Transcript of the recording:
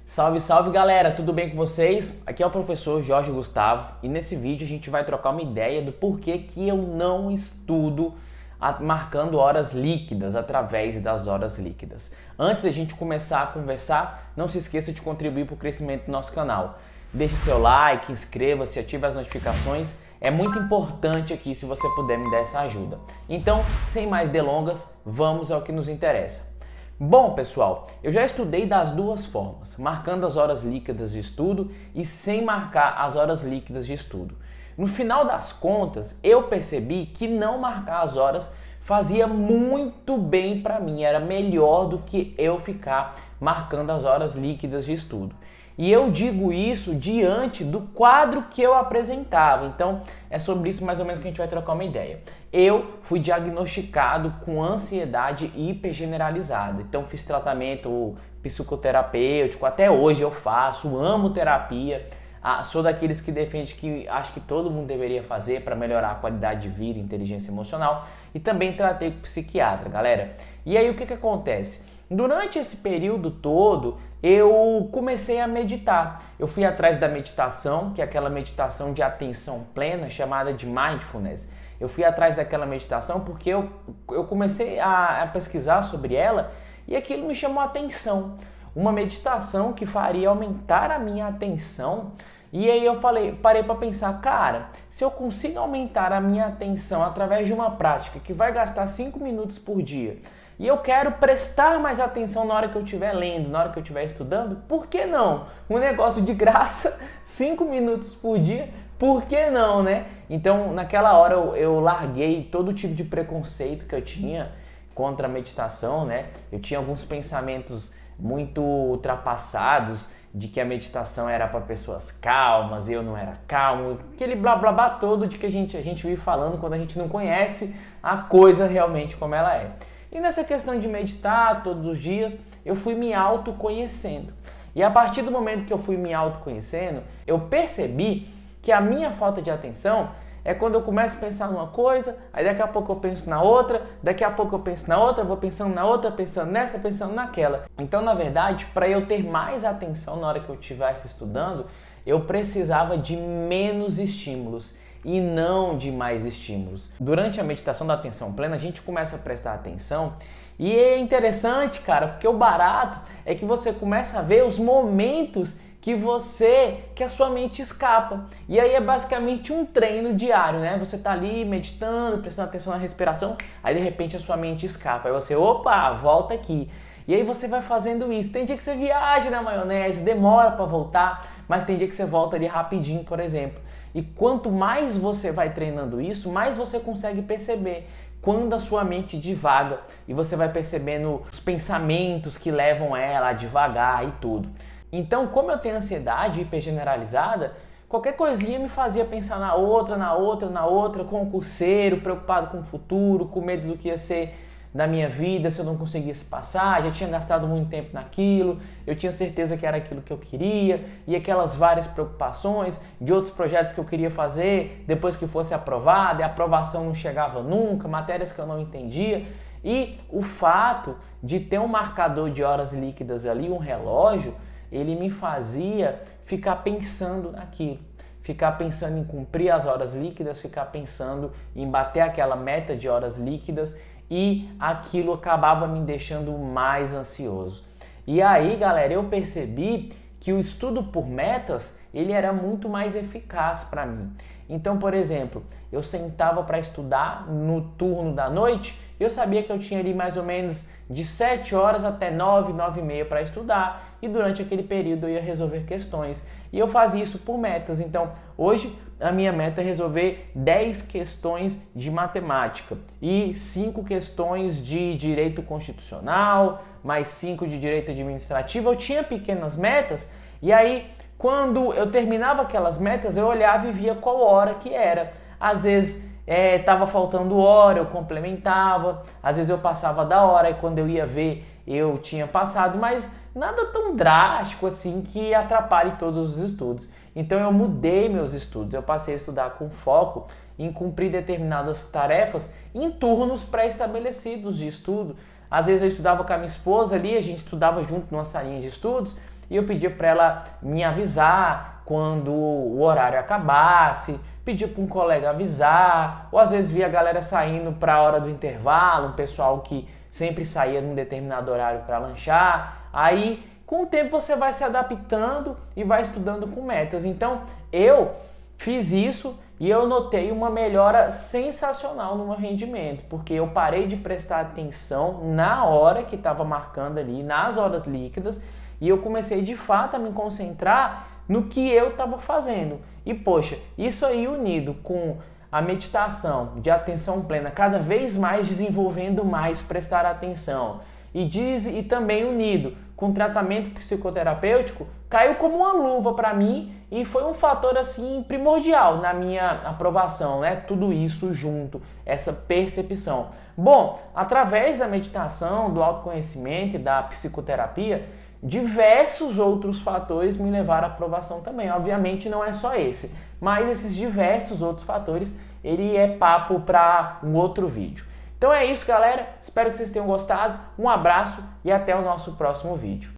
Salve, salve galera, tudo bem com vocês? Aqui é o professor Jorge Gustavo e nesse vídeo a gente vai trocar uma ideia do porquê que eu não estudo marcando horas líquidas através das horas líquidas. Antes da gente começar a conversar, não se esqueça de contribuir para o crescimento do nosso canal. Deixe seu like, inscreva-se, ative as notificações. É muito importante aqui se você puder me dar essa ajuda. Então, sem mais delongas, vamos ao que nos interessa. Bom, pessoal, eu já estudei das duas formas, marcando as horas líquidas de estudo e sem marcar as horas líquidas de estudo. No final das contas, eu percebi que não marcar as horas fazia muito bem para mim, era melhor do que eu ficar marcando as horas líquidas de estudo. E eu digo isso diante do quadro que eu apresentava. Então, é sobre isso mais ou menos que a gente vai trocar uma ideia. Eu fui diagnosticado com ansiedade hipergeneralizada. Então, fiz tratamento psicoterapêutico, até hoje eu faço, amo terapia. Sou daqueles que defende que acho que todo mundo deveria fazer para melhorar a qualidade de vida e inteligência emocional. E também tratei com psiquiatra, galera. E aí, o que acontece? Durante esse período todo, eu comecei a meditar. Eu fui atrás da meditação, que é aquela meditação de atenção plena, chamada de mindfulness. Eu fui atrás daquela meditação porque eu comecei a pesquisar sobre ela e aquilo me chamou a atenção. Uma meditação que faria aumentar a minha atenção. E aí eu parei para pensar, cara, se eu consigo aumentar a minha atenção através de uma prática que vai gastar 5 minutos por dia, e eu quero prestar mais atenção na hora que eu estiver lendo, na hora que eu estiver estudando, por que não? Um negócio de graça, 5 minutos por dia, por que não, né? Então, naquela hora eu larguei todo tipo de preconceito que eu tinha contra a meditação, né? Eu tinha alguns pensamentos muito ultrapassados de que a meditação era para pessoas calmas, eu não era calmo, aquele blá blá blá todo de que a gente vive falando quando a gente não conhece a coisa realmente como ela é. E nessa questão de meditar todos os dias, eu fui me autoconhecendo. E a partir do momento que eu fui me autoconhecendo, eu percebi que a minha falta de atenção é quando eu começo a pensar numa coisa, aí daqui a pouco eu penso na outra, daqui a pouco eu penso na outra, vou pensando na outra, pensando nessa, pensando naquela. Então, na verdade, para eu ter mais atenção na hora que eu estivesse estudando, eu precisava de menos estímulos e não de mais estímulos. Durante a meditação da atenção plena, a gente começa a prestar atenção e é interessante, cara, porque o barato é que você começa a ver os momentos que a sua mente escapa. E aí é basicamente um treino diário, né? Você tá ali meditando, prestando atenção na respiração, aí de repente a sua mente escapa. Aí você, opa, volta aqui. E aí você vai fazendo isso. Tem dia que você viaja na maionese, demora para voltar, mas tem dia que você volta ali rapidinho, por exemplo. E quanto mais você vai treinando isso, mais você consegue perceber quando a sua mente divaga e você vai percebendo os pensamentos que levam ela a divagar e tudo. Então, como eu tenho ansiedade hipergeneralizada, qualquer coisinha me fazia pensar na outra, concurseiro, preocupado com o futuro, com medo do que ia ser da minha vida se eu não conseguisse passar, já tinha gastado muito tempo naquilo, eu tinha certeza que era aquilo que eu queria, e aquelas várias preocupações de outros projetos que eu queria fazer depois que fosse aprovado, e a aprovação não chegava nunca, matérias que eu não entendia. E o fato de ter um marcador de horas líquidas ali, um relógio, ele me fazia ficar pensando naquilo, ficar pensando em cumprir as horas líquidas, ficar pensando em bater aquela meta de horas líquidas e aquilo acabava me deixando mais ansioso. E aí, galera, eu percebi que o estudo por metas, ele era muito mais eficaz para mim. Então, por exemplo, eu sentava para estudar no turno da noite, eu sabia que eu tinha ali mais ou menos de 7 horas até 9, 9 e meia para estudar, e durante aquele período eu ia resolver questões. E eu fazia isso por metas. Então, hoje a minha meta é resolver 10 questões de matemática e 5 questões de direito constitucional, mais 5 de direito administrativo. Eu tinha pequenas metas e aí quando eu terminava aquelas metas, eu olhava e via qual hora que era. Às vezes estava faltando hora, eu complementava, às vezes eu passava da hora e quando eu ia ver eu tinha passado, mas nada tão drástico assim que atrapalhe todos os estudos. Então eu mudei meus estudos, eu passei a estudar com foco em cumprir determinadas tarefas em turnos pré-estabelecidos de estudo. Às vezes eu estudava com a minha esposa ali, a gente estudava junto numa salinha de estudos, e eu pedia para ela me avisar quando o horário acabasse, pedia para um colega avisar, ou às vezes via a galera saindo para a hora do intervalo, um pessoal que sempre saía num determinado horário para lanchar. Aí, com o tempo, você vai se adaptando e vai estudando com metas. Então, eu fiz isso e eu notei uma melhora sensacional no meu rendimento, porque eu parei de prestar atenção na hora que estava marcando ali, nas horas líquidas, e eu comecei de fato a me concentrar no que eu estava fazendo. E poxa, isso aí unido com a meditação de atenção plena, cada vez mais desenvolvendo mais prestar atenção, e também unido com tratamento psicoterapêutico, caiu como uma luva para mim e foi um fator assim primordial na minha aprovação, né? Tudo isso junto, essa percepção. Bom, através da meditação, do autoconhecimento e da psicoterapia, diversos outros fatores me levaram à aprovação também. Obviamente não é só esse, mas esses diversos outros fatores, ele é papo para um outro vídeo. Então é isso, galera. Espero que vocês tenham gostado. Um abraço e até o nosso próximo vídeo.